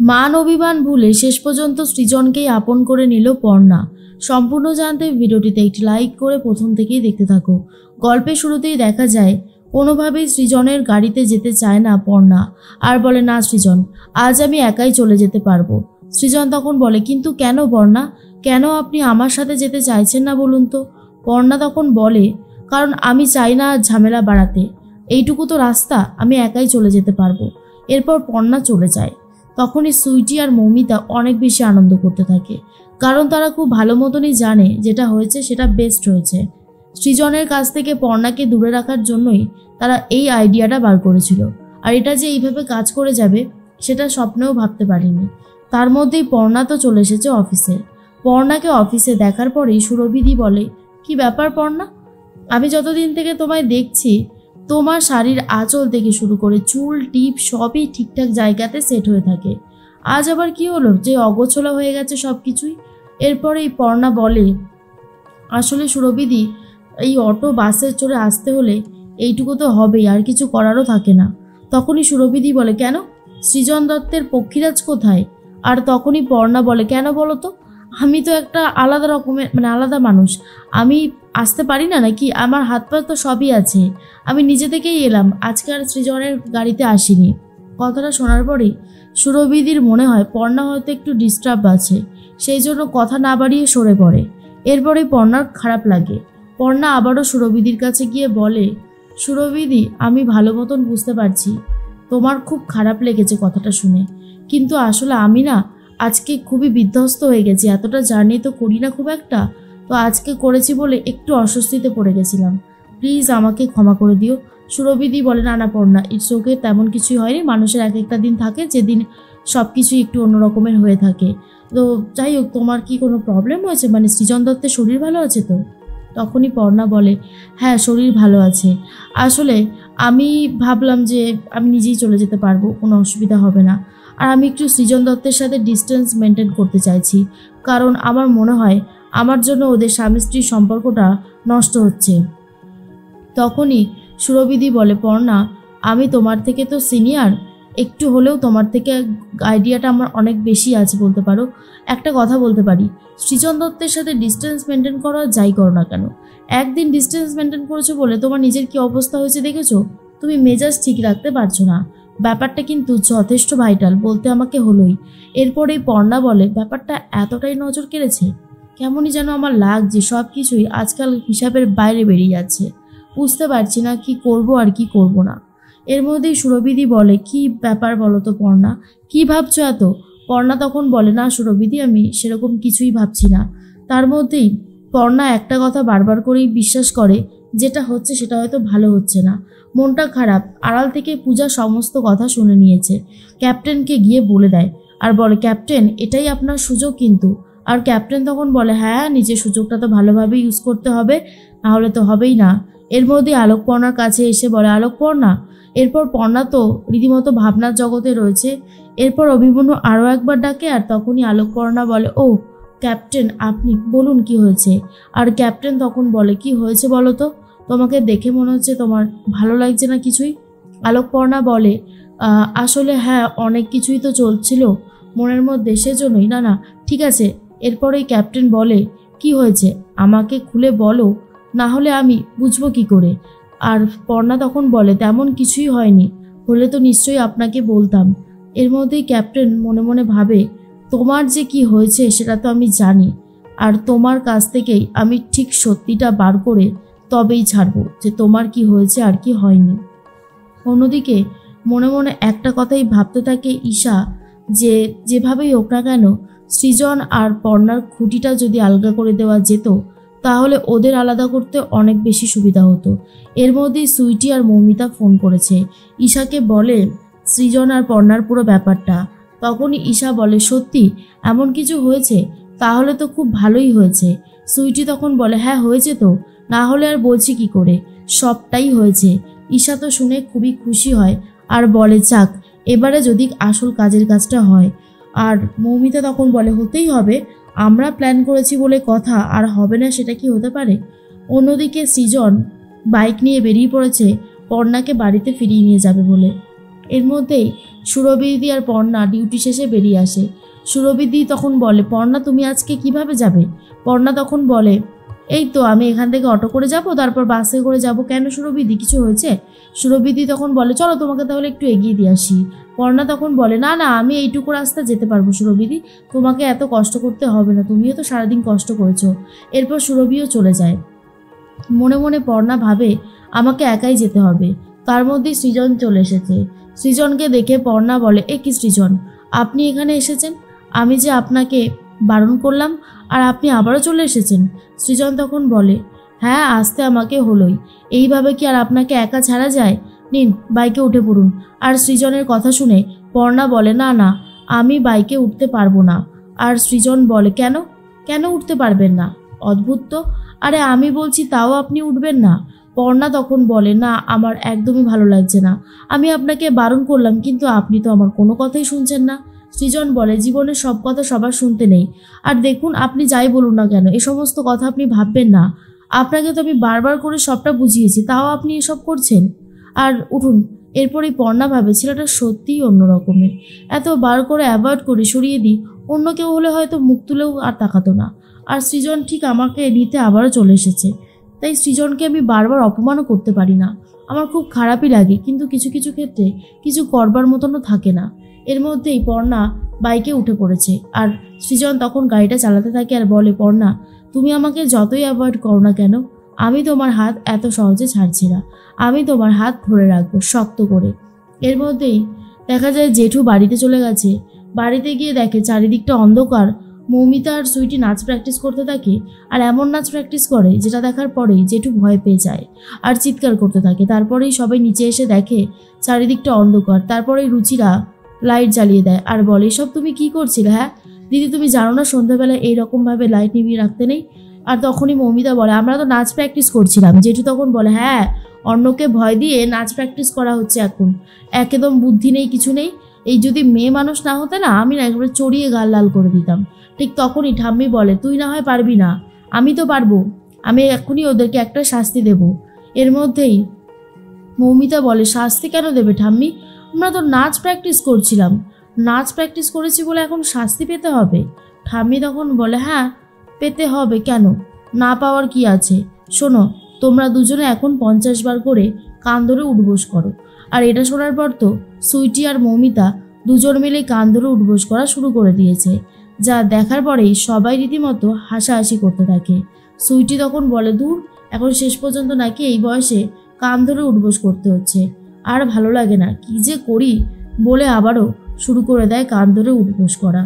মান অভিমান ভুলে শেষ পর্যন্ত সৃজনকেই আপন করে নিল পর্ণা। সম্পূর্ণ জানতে ভিডিওটিতে একটি লাইক করে প্রথম থেকেই দেখতে থাকো। গল্পের শুরুতেই দেখা যায় কোনোভাবেই সৃজনের গাড়িতে যেতে চায় না পর্ণা, আর বলে, না সৃজন, আজ আমি একাই চলে যেতে পারবো। সৃজন তখন বলে, কিন্তু কেন পর্ণা, কেন আপনি আমার সাথে যেতে চাইছেন না বলুন তো? পর্ণা তখন বলে, কারণ আমি চাই না ঝামেলা বাড়াতে, এইটুকু তো রাস্তা, আমি একাই চলে যেতে পারবো। এরপর পর্ণা চলে যায়। তখনই সুইটি আর মৌমিতা অনেক বেশি আনন্দ করতে থাকে, কারণ তারা খুব ভালো মতনই জানে যেটা হয়েছে সেটা বেস্ট হয়েছে। সৃজনের কাছ থেকে পর্ণাকে দূরে রাখার জন্যই তারা এই আইডিয়াটা বার করেছিল, আর এটা যে এইভাবে কাজ করে যাবে সেটা স্বপ্নেও ভাবতে পারিনি। তার মধ্যেই পর্ণা তো চলে এসেছে অফিসে। পর্ণাকে অফিসে দেখার পরেই সুরভিদি বলে, কি ব্যাপার পর্ণা, আমি যতদিন থেকে তোমায় দেখছি তোমার শাড়ির আঁচল থেকে শুরু করে চুল টিপ সবই ঠিকঠাক জায়গাতে সেট হয়ে থাকে, আজ আবার কি হলো যে অগোছলা হয়ে গেছে সব কিছুই? এরপরেই পর্ণা বলে, আসলে সুরভিদি, এই অটো বাসে চড়ে আসতে হলে এইটুকু তো হবেই, আর কিছু করারও থাকে না। তখনই সুরভিদি বলে, কেন, সৃজন দত্তের পক্ষীরাজ কোথায়? আর তখনই পর্ণা বলে, কেন বলো তো, আমি তো একটা আলাদা রকমের আলাদা মানুষ, আমি আসতে পারি না নাকি? আমার হাত পা তো সবই আছে, আমি নিজে থেকেই এলাম, আজকে আর সৃজনের গাড়িতে আসিনি। কথাটা শোনার পরেই সুরভিদির মনে হয় পর্ণা হয়তো একটু ডিস্টার্ব আছে, সেই জন্য কথা না বাড়িয়ে সরে পড়ে। এরপরে পর্ণার খারাপ লাগে। পর্ণা আবারও সুরভিদির কাছে গিয়ে বলে, সুরভিদি, আমি ভালো মতন বুঝতে পারছি তোমার খুব খারাপ লেগেছে কথাটা শুনে, কিন্তু আসলে আমি না আজকে খুবই বিধ্বস্ত হয়ে গেছি, এতটা জার্নি তো করি না খুব একটা, তো আজকে করেছি বলে একটু অস্বস্তিতে পড়ে গেছিলাম, প্লিজ আমাকে ক্ষমা করে দিও। সুরভিদি বলে, না না পর্ণা, ইটস ওকে, তেমন কিছুই হয়নি, মানুষের এক একটা দিন থাকে যেদিন সব কিছুই একটু অন্যরকমের হয়ে থাকে। তো যাই হোক, তোমার কি কোনো প্রবলেম হয়েছে, সৃজন দত্তের শরীর ভালো আছে তো? তখনই পর্ণা বলে, হ্যাঁ শরীর ভালো আছে, আসলে আমি ভাবলাম যে আমি নিজেই চলে যেতে পারবো, কোনো অসুবিধা হবে না, আর আমি একটু সৃজন দত্তের সাথে ডিস্টেন্স মেনটেন করতে চাইছি, কারণ আমার মনে হয় আমার জন্য ওদের স্বামী স্ত্রীর সম্পর্কটা নষ্ট হচ্ছে। তখনই সুরভিদি বলে, পর্ণা, আমি তোমার থেকে তো সিনিয়র, একটু হলেও তোমার থেকে আইডিয়াটা আমার অনেক বেশি আছে বলতে পারো। একটা কথা বলতে পারি, সৃজন দত্তের সাথে ডিস্টেন্স মেনটেন করা যাই করো না কেন, একদিন ডিস্টেন্স মেনটেন করেছো বলে তোমার নিজের কি অবস্থা হয়েছে দেখেছো? তুমি মেজাজ ঠিক রাখতে পারছো না, ব্যাপারটা কিন্তু যথেষ্ট ভাইটাল বলতে আমাকে হলোই। এরপরেই পর্ণা বলে, ব্যাপারটা এতটাই নজর কেড়েছে, কেমনই যেন আমার লাগছে, সব কিছুই আজকাল হিসাবের বাইরে বেরিয়ে যাচ্ছে, বুঝতে পারছি না কি করব আর কি করব না। এর মধ্যেই সুরভিদি বলে, কি ব্যাপার বলো তো পর্ণা, কি ভাবছো এত? পর্ণা তখন বলে, না সুরভিদি, আমি সেরকম কিছুই ভাবছি না। তার মধ্যেই পর্ণা একটা কথা বারবার করেই বিশ্বাস করে, যেটা হচ্ছে সেটা হয়তো ভালো হচ্ছে না, মনটা খারাপ। আড়াল থেকে পূজা সমস্ত কথা শুনে নিয়েছে, ক্যাপ্টেনকে গিয়ে বলে দেয় আর বলে, ক্যাপ্টেন, এটাই আপনার সুযোগ কিন্তু। আর ক্যাপ্টেন তখন বলে, হ্যাঁ নিজের সুযোগটা তো ভালোভাবে ইউজ করতে হবে, না হলে তো হবেই না। এর মধ্যে আলোকপর্ণার কাছে এসে বলে, আলোকপর্ণা। এরপর পর্ণা তো রীতিমতো ভাবনার জগতে রয়েছে। এরপর অভিমন্যু আরও একবার ডাকে, আর তখনই আলোকপর্ণা বলে, ও ক্যাপ্টেন, আপনি বলুন কি হয়েছে? আর ক্যাপ্টেন তখন বলে, কি হয়েছে বলো তো, তোমাকে দেখে মনে হচ্ছে তোমার ভালো লাগছে না কিছুই। আলোকপর্ণা বলে, আসলে হ্যাঁ, অনেক কিছুই তো চলছিল মনের মধ্যে, সেজন্যই। না না ঠিক আছে। এরপরেই ক্যাপ্টেন বলে, কি হয়েছে আমাকে খুলে বলো, না হলে আমি বুঝবো কি করে? আর পর্ণা তখন বলে, তেমন কিছুই হয়নি, হলে তো নিশ্চয়ই আপনাকে বলতাম। এর মধ্যেই ক্যাপ্টেন মনে মনে ভাবে, তোমার যে কি হয়েছে সেটা তো আমি জানি, আর তোমার কাছ থেকেই আমি ঠিক সত্যিটা বার করে তবেই ছাড়বো যে তোমার কি হয়েছে আর কি হয়নি। অন্যদিকে মনে মনে একটা কথাই ভাবতে থাকে ঈশা, যে যেভাবেই হোক না কেন সৃজন আর পর্ণার খুঁটিটা যদি আলগা করে দেওয়া যেত তাহলে ওদের আলাদা করতে অনেক বেশি সুবিধা হতো। এর মধ্যেই সুইটি আর মৌমিতা ফোন করেছে, ঈশাকে বলে সৃজন আর পর্ণার পুরো ব্যাপারটা। তখনই ঈশা বলে, সত্যি এমন কিছু হয়েছে? তাহলে তো খুব ভালোই হয়েছে। সুইটি তখন বলে, হ্যাঁ হয়েছে তো, না হলে আর বলছি কি করে, সবটাই হয়েছে। ঈশা তো শুনে খুবই খুশি হয় আর বলে, যাক, এবারে যদি আসল কাজের কাজটা হয়। আর মৌমিতা তখন বলে, হতেই হবে, আমরা প্ল্যান করেছি বলে কথা, আর হবে না সেটা কি হতে পারে? অন্যদিকে সৃজন বাইক নিয়ে বেরিয়ে পড়েছে পর্ণাকে বাড়িতে ফিরিয়ে নিয়ে যাবে বলে। এর মধ্যেই সুরভিদি আর পর্ণা ডিউটি শেষে বেরিয়ে আসে। সুরভিদি তখন বলে, পর্ণা তুমি আজকে কিভাবে যাবে? পর্ণা তখন বলে, এই তো আমি এখান থেকে অটো করে যাব, তারপর বাসে করে যাব। কেন সুরভিদি, কিছু হয়েছে? সুরভিদি তখন বলে, চলো তোমাকে তাহলে একটু এগিয়ে দিয়ে আসি। পর্ণা তখন বলে, না না, আমি এইটুকু রাস্তা যেতে পারবো সুরভিদি, তোমাকে এত কষ্ট করতে হবে না, তুমিও তো সারাদিন কষ্ট করেছো। এরপর সুরভিও চলে যায়। মনে মনে পর্ণা ভাবে আমাকে একাই যেতে হবে। তার মধ্যে সৃজন চলে এসেছে। সৃজনকে দেখে পর্ণা বলে, এ কি সৃজন, আপনি এখানে এসেছেন? আমি যে আপনাকে বারণ করলাম আর আপনি আবারও চলে এসেছেন। সৃজন তখন বলে, হ্যাঁ আসতে আমাকে হলোই, এইভাবে কি আর আপনাকে একা ছাড়া যায়? নিন বাইকে উঠে পড়ুন। আর সৃজনের কথা শুনে পর্ণা বলে, না না, আমি বাইকে উঠতে পারবো না। আর সৃজন বলে, কেন কেন উঠতে পারবেন না? অদ্ভুত তো, আরে আমি বলছি তাও আপনি উঠবেন না। পর্ণা তখন বলে, না আমার একদমই ভালো লাগছে না, আমি আপনাকে বারণ করলাম কিন্তু আপনি তো আমার কোনো কথাই শুনছেন না। সৃজন বলে, জীবনের সব কথা সবার শুনতে নেই। আর দেখুন আপনি যাই বলুন না কেন, এ সমস্ত কথা আপনি ভাববেন না। আপনাকে তো আমি বারবার করে সবটা বুঝিয়েছি, তাও আপনি এসব করছেন। আর উঠুন। এরপরই পর্ণা ভাবে ছেলেটা সত্যিই অন্য রকমের, এত বার করে অ্যাভয়েড করে সরিয়ে দিই, অন্য কেউ হলে হয়তো মুখ তুলেও আর তাকাতো না। আর সৃজন ঠিক আমাকে নিতে আবারও চলে এসেছে, তাই সৃজনকে আমি বারবার অপমানও করতে পারি না। আমার খুব খারাপই লাগে, কিন্তু কিছু কিছু ক্ষেত্রে কিছু করবার মতনও থাকে না। এর মধ্যেই পর্ণা বাইকে উঠে পড়েছে আর সৃজন তখন গাড়িটা চালাতে থাকে আর বলে, পর্ণা তুমি আমাকে যতই অ্যাভয়েড করো না কেন, আমি তোমার হাত এত সহজে ছাড়ছি না, আমি তোমার হাত ধরে রাখবো শক্ত করে। এর মধ্যেই দেখা যায় জেঠু বাড়িতে চলে গেছে। বাড়িতে গিয়ে দেখে চারিদিকটা অন্ধকার। মৌমিতা আর সুইটি নাচ প্র্যাকটিস করতে থাকে আর এমন নাচ প্র্যাকটিস করে যেটা দেখার পরেই জেঠু ভয় পেয়ে যায় আর চিৎকার করতে থাকে। তারপরেই সবাই নিচে এসে দেখে চারিদিকটা অন্ধকার। তারপরেই রুচিরা লাইট জ্বালিয়ে দেয় আর বলে, এসব তুমি কি করছিলে? হ্যাঁ দিদি, তুমি জানো না সন্ধ্যাবেলা এইরকমভাবে লাইট নিভিয়ে রাখতে নেই? আর তখনই মৌমিতা বলে, আমরা তো নাচ প্র্যাকটিস করছিলাম। জেঠু তখন বলে, হ্যাঁ অন্যকে ভয় দিয়ে নাচ প্র্যাকটিস করা হচ্ছে এখন, একদম বুদ্ধি নেই কিছু নেই। এই যদি মেয়ে মানুষ না হতে না, আমি না একবারে চড়িয়ে গাল লাল করে দিতাম। ঠিক তখনই ঠাম্মি বলে, তুই না হয় পারবি না, আমি তো পারবো, আমি এখনই ওদেরকে একটা শাস্তি দেব। এর মধ্যেই মৌমিতা বলে, শাস্তি কেন দেবে ঠাম্মি? আমরা তো নাচ প্র্যাকটিস করছিলাম, নাচ প্র্যাকটিস করেছি বলে এখন শাস্তি পেতে হবে? ঠাম্মি তখন বলে, হ্যাঁ পেতে হবে, কেন না পাওয়ার কি আছে? শোনো, তোমরা দুজনে এখন 50 বার করে কান ধরে উঠবোস করো। আর এটা শোনার পর তো সুইটি আর মৌমিতা দুজন মিলে কান ধরে উঠবোস করা শুরু করে দিয়েছে, যা দেখার পরেই সবাই রীতিমতো হাসাহাসি করতে থাকে। সুইটি তখন বলে, দূর, এখন শেষ পর্যন্ত নাকি এই বয়সে কান ধরে উঠবোস করতে হচ্ছে, আর ভালো লাগে না, কি যে করি, বলে আবারও শুরু করে দেয় কান ধরে উঠবোস করা।